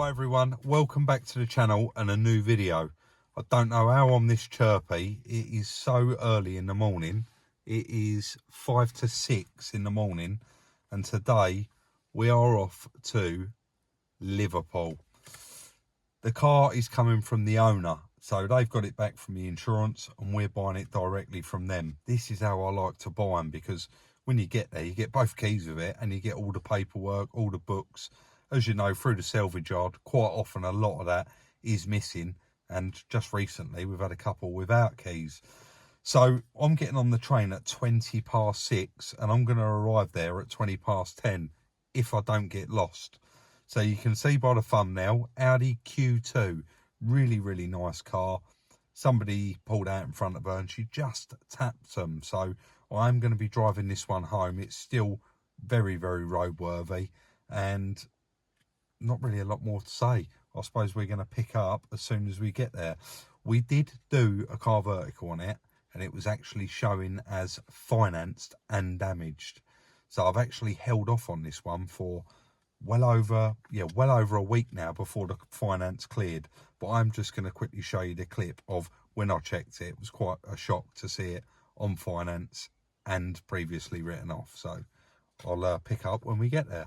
Hi everyone, welcome back to the channel and a new video. I don't know how I'm this chirpy. It is so early in the morning. It is 5 to 6 in the morning and today we are off to Liverpool. The car is coming from the owner, so they've got it back from the insurance and we're buying it directly from them. This is how I like to buy them, because when you get there you get both keys with it and you get all the paperwork, all the books. As you know, through the salvage yard, quite often a lot of that is missing. And just recently, we've had a couple without keys. So I'm getting on the train at 20 past 6 and I'm going to arrive there at 20 past 10 if I don't get lost. So you can see by the thumbnail, Audi Q2, really, really nice car. Somebody pulled out in front of her and she just tapped them. So I'm going to be driving this one home. It's still very, very roadworthy and not really a lot more to say. I suppose we're going to pick up as soon as we get there. We did do a car vertical on it and it was actually showing as financed and damaged. So I've actually held off on this one for well over a week now before the finance cleared. But I'm just going to quickly show you the clip of when I checked it. It was quite a shock to see it on finance and previously written off. So I'll pick up when we get there.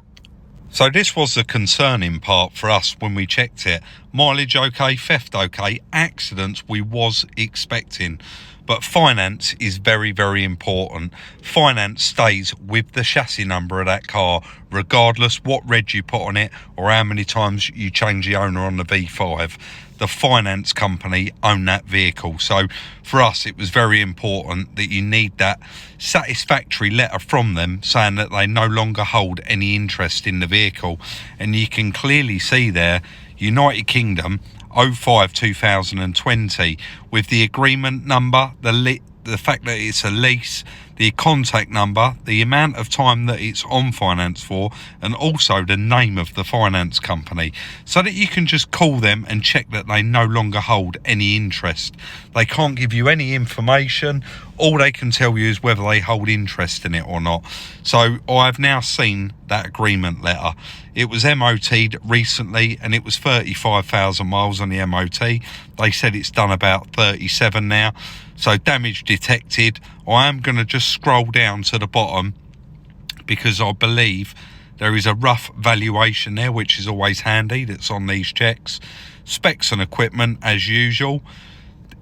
So this was the concerning part for us when we checked it. Mileage okay, theft okay, accidents we was expecting. But finance is very, very important. Finance stays with the chassis number of that car, regardless what reg you put on it or how many times you change the owner on the V5. The finance company own that vehicle. So for us, it was very important that you need that satisfactory letter from them saying that they no longer hold any interest in the vehicle. And you can clearly see there, United Kingdom, 05/2020, with the agreement number, the fact that it's a lease, the contact number, the amount of time that it's on finance for, and also the name of the finance company, so that you can just call them and check that they no longer hold any interest. They can't give you any information. All they can tell you is whether they hold interest in it or not. So I've now seen that agreement letter. It was MOT'd recently and it was 35,000 miles on the MOT. They said it's done about 37 now. So damage detected. I am going to just scroll down to the bottom because I believe there is a rough valuation there, which is always handy. That's on these checks. Specs and equipment as usual.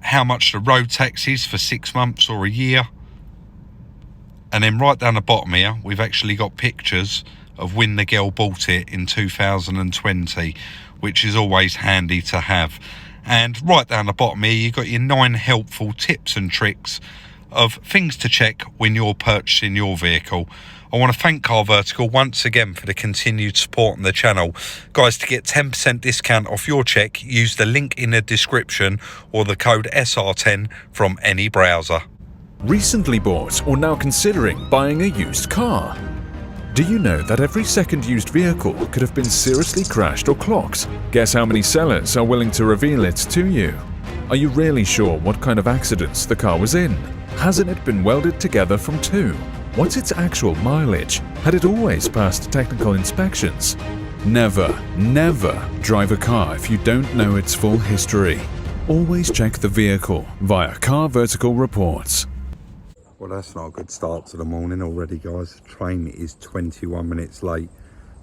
How much the road tax is for 6 months or a year. And then right down the bottom here, we've actually got pictures of when the girl bought it in 2020, which is always handy to have. And right down the bottom here, you've got your 9 helpful tips and tricks of things to check when you're purchasing your vehicle. I want to thank Car Vertical once again for the continued support on the channel. Guys, to get 10% discount off your check, use the link in the description or the code SR10 from any browser. Recently bought or now considering buying a used car? Do you know that every second used vehicle could have been seriously crashed or clocked? Guess how many sellers are willing to reveal it to you? Are you really sure what kind of accidents the car was in? Hasn't it been welded together from 2? What's its actual mileage? Had it always passed technical inspections? Never, never drive a car if you don't know its full history. Always check the vehicle via Car Vertical reports. Well, that's not a good start to the morning already, guys. The train is 21 minutes late,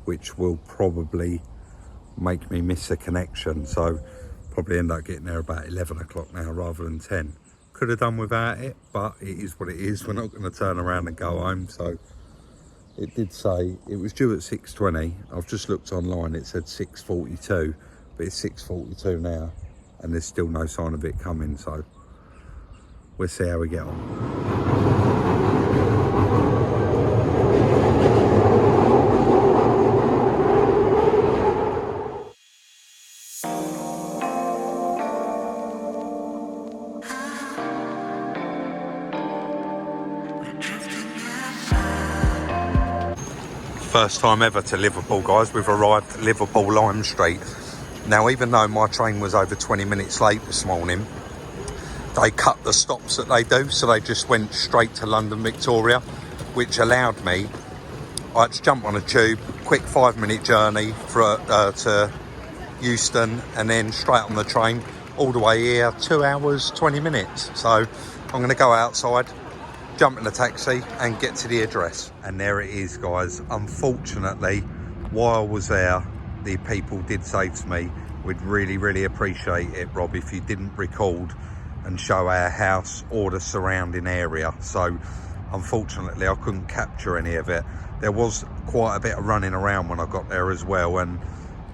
which will probably make me miss a connection. So probably end up getting there about 11 o'clock now rather than 10. Could have done without it, but it is what it is. We're not going to turn around and go home. So it did say it was due at 6:20. I've just looked online. It said 6:42, but it's 6:42 now and there's still no sign of it coming. So we'll see how we get on. First time ever to Liverpool, guys. We've arrived at Liverpool Lime Street. Now, even though my train was over 20 minutes late this morning, they cut the stops that they do, so they just went straight to London Victoria, which allowed me, I had to jump on a tube, quick 5-minute journey to Euston, and then straight on the train all the way here, 2 hours 20 minutes. So I'm going to go outside, jump in the taxi and get to the address. And there it is, guys. Unfortunately, while I was there, the people did say to me, we'd really appreciate it, Rob, if you didn't record and show our house or the surrounding area. So unfortunately I couldn't capture any of it. There was quite a bit of running around when I got there as well, and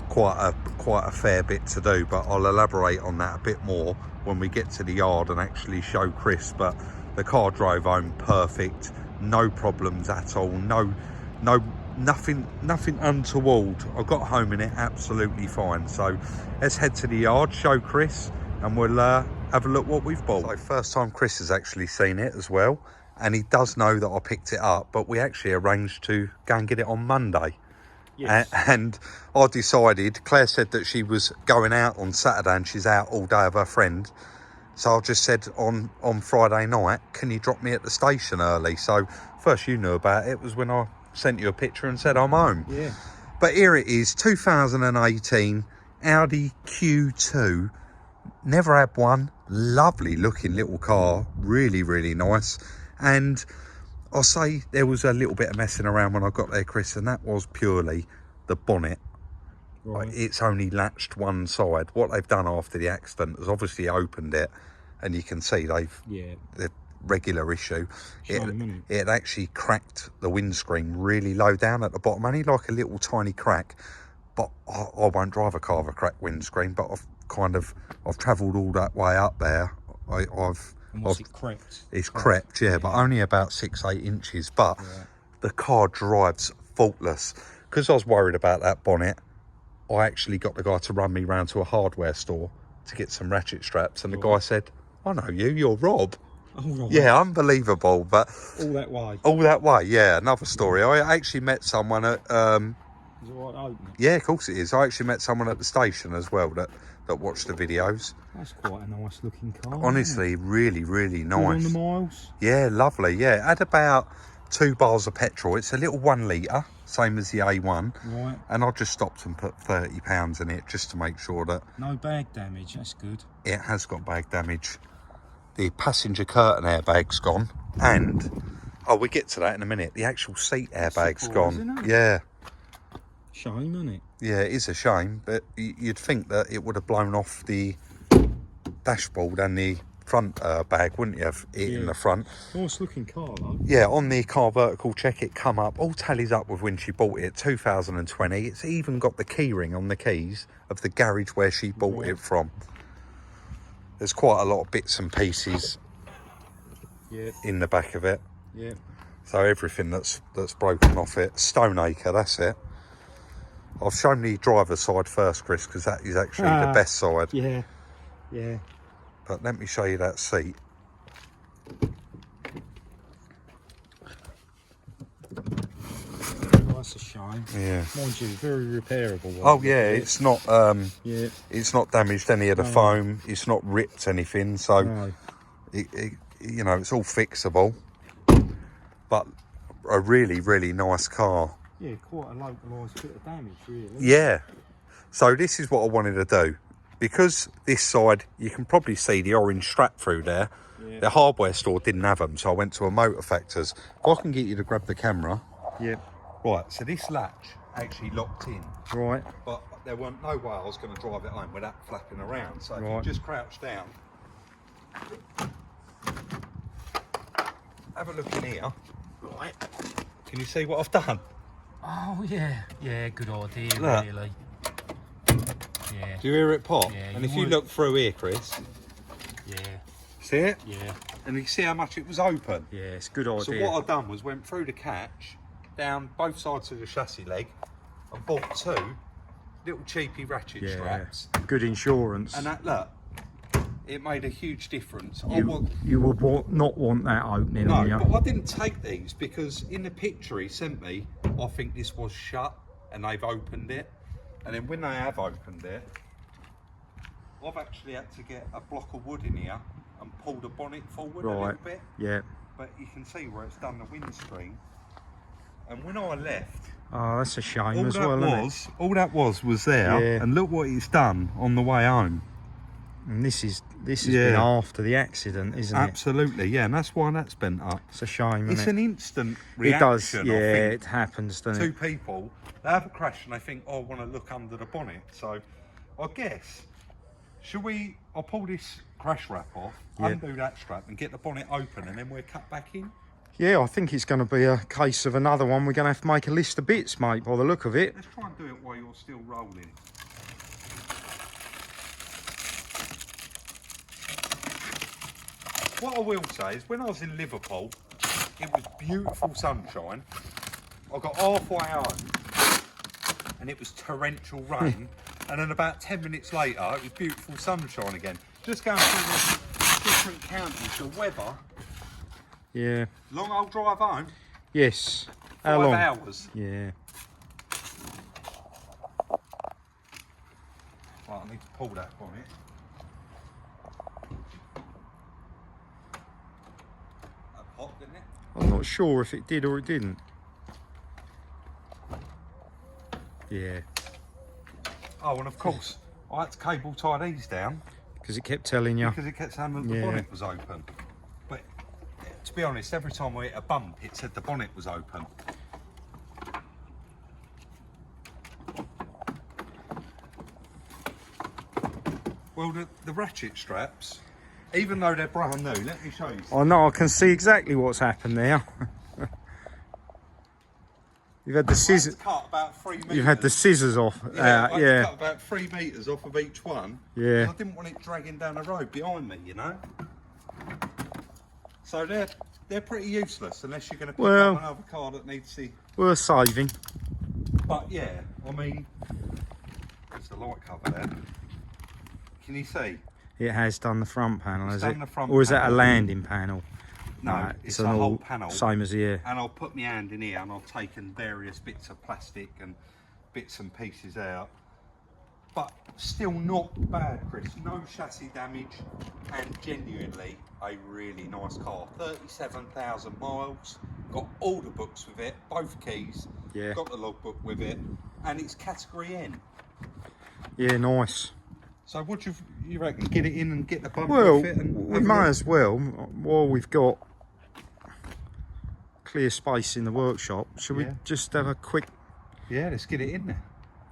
quite a fair bit to do, but I'll elaborate on that a bit more when we get to the yard and actually show Chris. But the car drove home perfect, no problems at all, nothing untoward. I got home in it absolutely fine. So let's head to the yard, show Chris, and we'll have a look what we've bought. So first time Chris has actually seen it as well, and he does know that I picked it up, but we actually arranged to go and get it on Monday. Yes. And I decided, Claire said that she was going out on Saturday and she's out all day with her friend. So I just said on Friday night, can you drop me at the station early? So first you knew about it was when I sent you a picture and said I'm home. Yeah. But here it is, 2018 Audi Q2. Never had one. Lovely looking little car, really nice. And I'll say there was a little bit of messing around when I got there, Chris, and that was purely the bonnet. Right. It's only latched one side. What they've done after the accident is obviously opened it, and you can see the regular issue. It actually cracked the windscreen really low down at the bottom, only like a little tiny crack. But I won't drive a car with a cracked windscreen, but I've travelled all that way up there. It crept? It's crept, yeah, but only about 6-8 inches. But the car drives faultless. Because I was worried about that bonnet, I actually got the guy to run me round to a hardware store to get some ratchet straps, and the guy said, I know you, you're Rob. Oh, right. Yeah, unbelievable. But all that way? All that way, yeah. Another story. I actually met someone at... Is it all right open? Yeah, of course it is. I actually met someone at the station as well that watched the videos. That's quite a nice looking car. Honestly, really nice. Good on the miles? Yeah, lovely. Yeah, had about 2 bars of petrol. It's a little 1 litre, same as the A1. Right. And I just stopped and put £30 in it just to make sure that... No bag damage, that's good. It has got bag damage. The passenger curtain airbag's gone. And, we get to that in a minute. The actual seat airbag's gone. Isn't it? Yeah. Shame, isn't it? Yeah, it is a shame, but you'd think that it would have blown off the dashboard and the front bag, wouldn't you, have it in the front? Nice looking car though. Yeah, on the car vertical check it come up, all tallies up with when she bought it, 2020. It's even got the key ring on the keys of the garage where she bought it from. There's quite a lot of bits and pieces in the back of it. Yeah. So everything that's broken off it. Stoneacre, that's it. I've shown the driver's side first, Chris, because that is actually the best side. Yeah. But let me show you that seat. That's a shame. Yeah. Mind you, very repairable. Oh yeah, it's not. It's not damaged any of the foam. It's not ripped anything. So, you know, it's all fixable. But a really nice car. Yeah, quite a localised bit of damage, really. Yeah. So this is what I wanted to do. Because this side, you can probably see the orange strap through there. Yeah. The hardware store didn't have them, so I went to a Motor Factors. If I can get you to grab the camera. Yeah. Right, so this latch actually locked in. Right. But there weren't no way I was going to drive it home without flapping around. So if you just crouch down. Have a look in here. Right. Can you see what I've done? Oh, yeah. Yeah, good idea, really. Yeah. Do you hear it pop? Yeah, and if you look through here, Chris. Yeah. See it? Yeah. And you see how much it was open? Yeah, it's a good idea. So what I've done was went through the catch, down both sides of the chassis leg, and bought 2 little cheapy ratchet straps. Good insurance. And that, look, it made a huge difference. You would not want that opening on you. No, but I didn't take these because in the picture he sent me, I think this was shut and they've opened it. And then when they have opened it, I've actually had to get a block of wood in here and pull the bonnet forward a little bit. Yeah. But you can see where it's done the windscreen. And when I left, Oh, that's a shame All as that well, isn't it? all that was there, Yeah. and look what it's done on the way home. And this has Yeah. been after the accident, isn't it? Absolutely, yeah, and that's why that's bent up. It's a shame, It's isn't an it? instant It reaction. does, yeah, I think. it happens, doesn't Two it? people, they have a crash and they think, oh, I want to look under the bonnet. So I guess, I'll pull this crash wrap off, Yeah. undo that strap and get the bonnet open, and then we're cut back in. Yeah, I think it's going to be a case of another one. We're going to have to make a list of bits, mate, by the look of it. Let's try and do it while you're still rolling. What I will say is, when I was in Liverpool, it was beautiful sunshine. I got halfway home and it was torrential rain. And then about 10 minutes later, it was beautiful sunshine again. Just going through the different counties, the weather. Yeah. Long old drive home. Yes. How 5 long? hours. Yeah. Right, I need to pull that bonnet. That popped, didn't it? I'm not sure if it did or it didn't. Yeah. Oh, and of course, I had to cable tie these down Because it kept telling you. because it kept saying that the Yeah. bonnet was open. But to be honest, every time I hit a bump, it said the bonnet was open. Well, the ratchet straps, even though they're brand new, let me show you. I know, I can see exactly what's happened there. You've had the I had to scissors. cut about 3 metres. You've had the scissors off. Yeah, I had to Yeah. cut about 3 metres off of each one. Yeah. 'Cause I didn't want it dragging down the road behind me, you know. So they're pretty useless unless you're going to pick Well- up another car that needs the. Worth saving. But yeah, I mean, there's the light cover there. Can you see? It has done the front panel, has done it? the front Or is that a panel. landing panel? No, Right, it's an a whole all- panel. Same as here. And I'll put my hand in here and I've taken various bits of plastic and bits and pieces out. But still not bad, Chris. No chassis damage and genuinely a really nice car. 37,000 miles. Got all the books with it, both keys. Yeah. Got the logbook with it. And it's category N. Yeah, nice. So what do you reckon? Get it in and get the bumper Well, off it? And we have a may look? as well, while we've got clear space in the workshop, should Yeah. we just have a quick, Yeah, let's get it in there.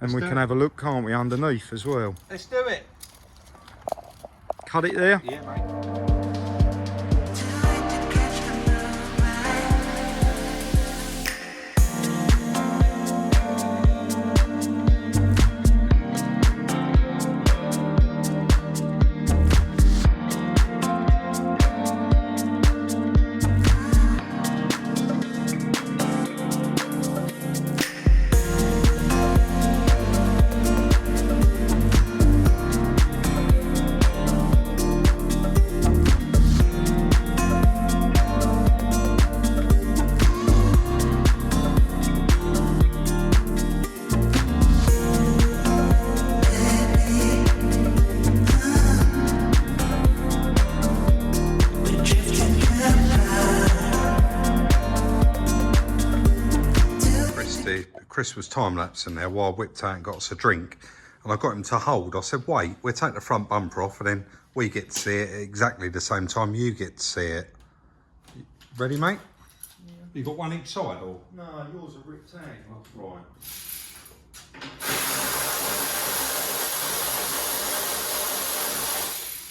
and we do can it. have a look, can't we, underneath as well? Let's do it. Cut it there. Yeah, mate. Chris was time-lapsing there while I whipped out and got us a drink, and I got him to hold. I said, wait, we'll take the front bumper off and then we get to see it at exactly the same time you get to see it. Ready, mate? Yeah. You got one each side, or? No, yours are ripped out. Right.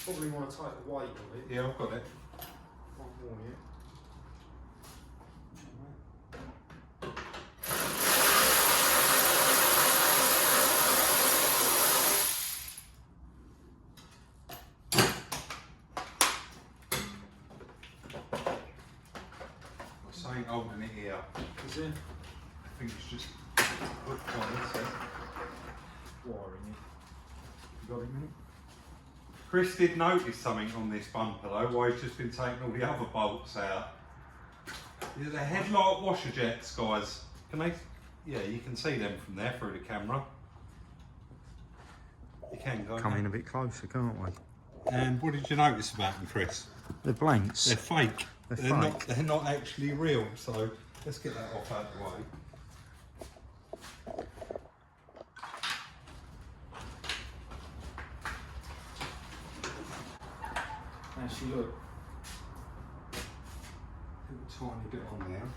Probably want to take the weight of it. Yeah, I've got it. One more, yeah. Something holding it here. Is it? I think it's just hooked on this here. Wiring it. You got it, mate? Chris did notice something on this bumper though, while he's just been taking all the other bolts out. Yeah, the headlight washer jets, guys. Can they? Yeah, you can see them from there through the camera. You can go. Come in a bit closer, can't we? And what did you notice about them, Chris? They're blanks. They're fake. They're Not. fake. They're not actually real. So let's get that off out of the way. Actually, look. Little tiny bit on there.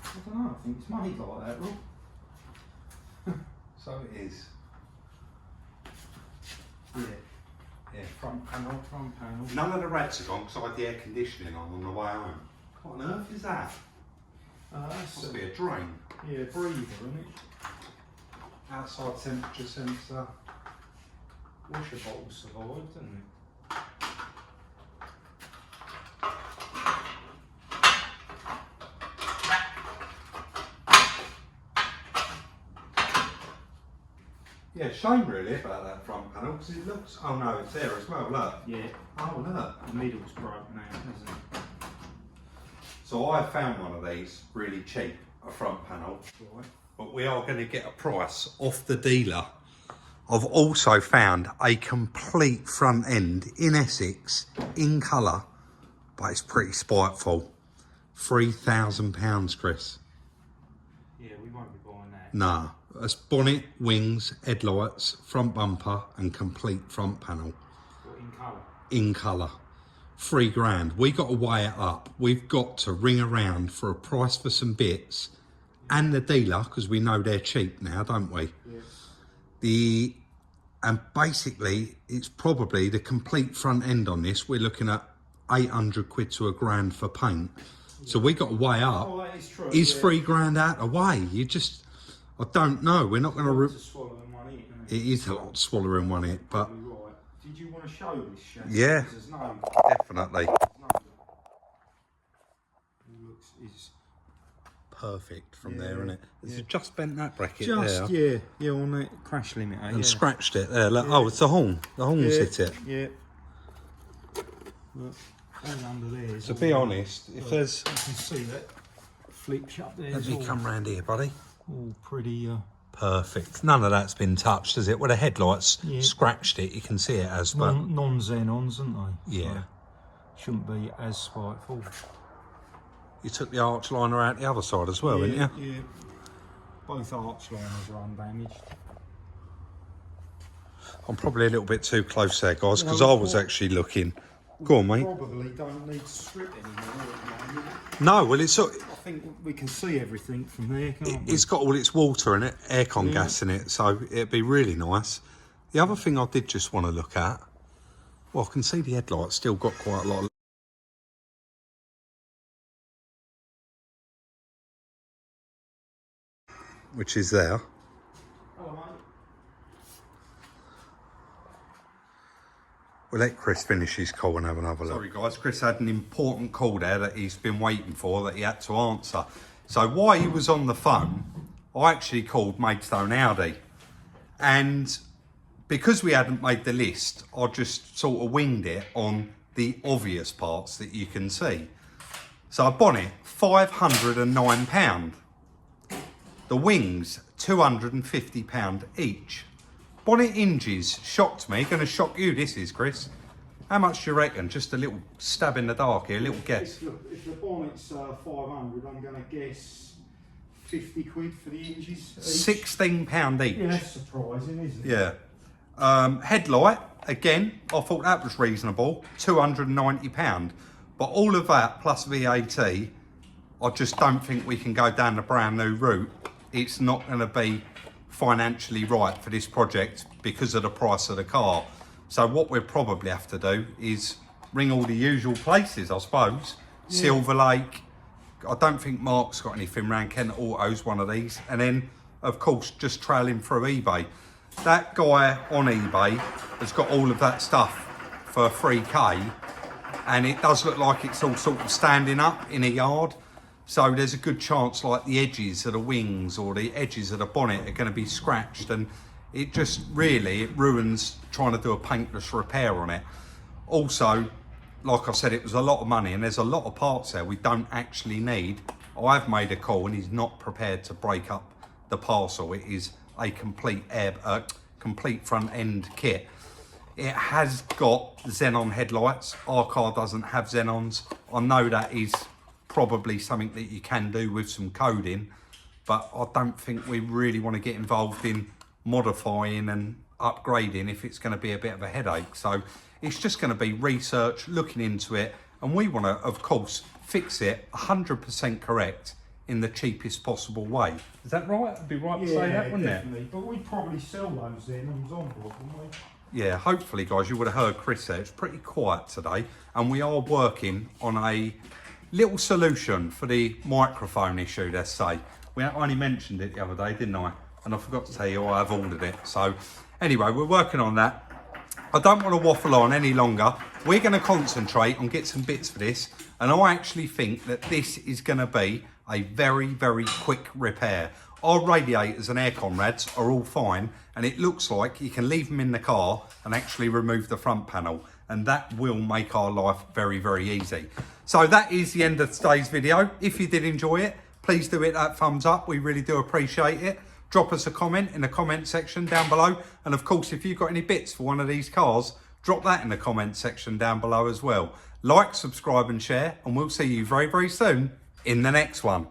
I don't know, I think it's made like that, look. So it is. Yeah. Yeah. Front panel. None of the rats are gone because I had the air conditioning on the way home. What on earth is that? That's Must be a drain. yeah, breather, isn't it? Outside temperature sensor. Washer bottle survived, didn't it? Yeah, shame really about that front panel because it looks. Oh no, it's there as well. Look. Yeah. Oh look. The middle's broken out, isn't it? So I found one of these really cheap, a front panel. Right. But we are going to get a price off the dealer. I've also found a complete front end in Essex, in colour, but it's pretty spiteful. £3,000, Chris. Yeah, we won't be buying that. Nah, it's bonnet, wings, headlights, front bumper and complete front panel. What, in colour? In colour. £3,000. We got to weigh it up. We've got to ring around for a price for some bits and the dealer, because we know they're cheap now, don't we? Yeah. And basically, it's probably the complete front end on this. We're looking at 800 quid to £1,000 for paint. So we got to weigh up. Oh, that is true. Is yeah. £3,000 out of the way? You just, I don't know. We're not going to. Swallow in one hit, isn't It is a lot to swallow in one hit, but Probably right. Did you want to show this chassis? Yeah. There's no. definitely Is perfect from there, Yeah, isn't it? It's yeah. just bent that bracket just there. yeah on that crash limiter. And yeah. scratched it there. Look, oh, it's the horn. The horn's Yeah, hit it. Yeah. Look, all under there. To be honest, if there's, you can see that flips up there. let me come round here, buddy. All pretty. Perfect. None of that's been touched, has it? Well, the headlights Yeah. scratched it. You can see it as, but Non-xenons, aren't they? yeah. So, shouldn't be as spiteful. You took the arch liner out the other side as well, didn't you? Yeah. Both arch liners are undamaged. I'm probably a little bit too close there, guys, because No, I was actually looking. Go on, mate. Probably don't need to strip anymore at the moment. No, well, it's I think we can see everything from there, can't we? it's got all its water in it, aircon gas in it, so it'd be really nice. The other thing I did just want to look at, well, I can see the headlights still got quite a lot of, which is there. Hello, mate. We'll let Chris finish his call and have another look. Sorry guys, Chris had an important call there that he's been waiting for that he had to answer. So while he was on the phone, I actually called Maidstone Audi. And because we hadn't made the list, I just sort of winged it on the obvious parts that you can see. So a bonnet, £509. The wings, £250 each. Bonnet hinges shocked me. Going to shock you, this is, Chris. How much do you reckon? Just a little stab in the dark here, a little guess. If the bonnet's 500, I'm going to guess 50 quid for the hinges. £16 each. Yeah, that's surprising, isn't it? Yeah. Headlight, again, I thought that was reasonable. £290. But all of that plus VAT, I just don't think we can go down the brand new route. It's not going to be financially right for this project because of the price of the car. So what we'll probably have to do is ring all the usual places, I suppose. Yeah. Silver Lake. I don't think Mark's got anything around Kent Autos, one of these. And then, of course, just trailing through eBay. That guy on eBay has got all of that stuff for 3K. And it does look like it's all sort of standing up in a yard. So there's a good chance like the edges of the wings or the edges of the bonnet are going to be scratched, and it just really, it ruins trying to do a paintless repair on it. Also, like I said, it was a lot of money and there's a lot of parts there we don't actually need. I've made a call and he's not prepared to break up the parcel. It is a complete complete front end kit. It has got xenon headlights. Our car doesn't have xenons. I know that is probably something that you can do with some coding, but I don't think we really want to get involved in modifying and upgrading if it's going to be a bit of a headache. So It's just going to be research, looking into it, and we want to, of course, fix it 100% correct in the cheapest possible way. Is that right? It'd be right to say that, wouldn't definitely. But we'd probably sell those then on Zonbrook, wouldn't we? Yeah, hopefully, guys, you would have heard Chris there. It's pretty quiet today, and we are working on a little solution for the microphone issue, let's say. I only mentioned it the other day, didn't I? And I forgot to tell you I have ordered it. So anyway, we're working on that. I don't want to waffle on any longer. We're going to concentrate on get some bits for this, and I actually think that this is going to be a very, very quick repair. Our radiators and aircon rads are all fine, and it looks like you can leave them in the car and actually remove the front panel, and that will make our life very, very easy. So that is the end of today's video. If you did enjoy it, please do hit that thumbs up. We really do appreciate it. Drop us a comment in the comment section down below, and of course, if you've got any bits for one of these cars, drop that in the comment section down below as well. Like, subscribe and share, and we'll see you very, very soon in the next one.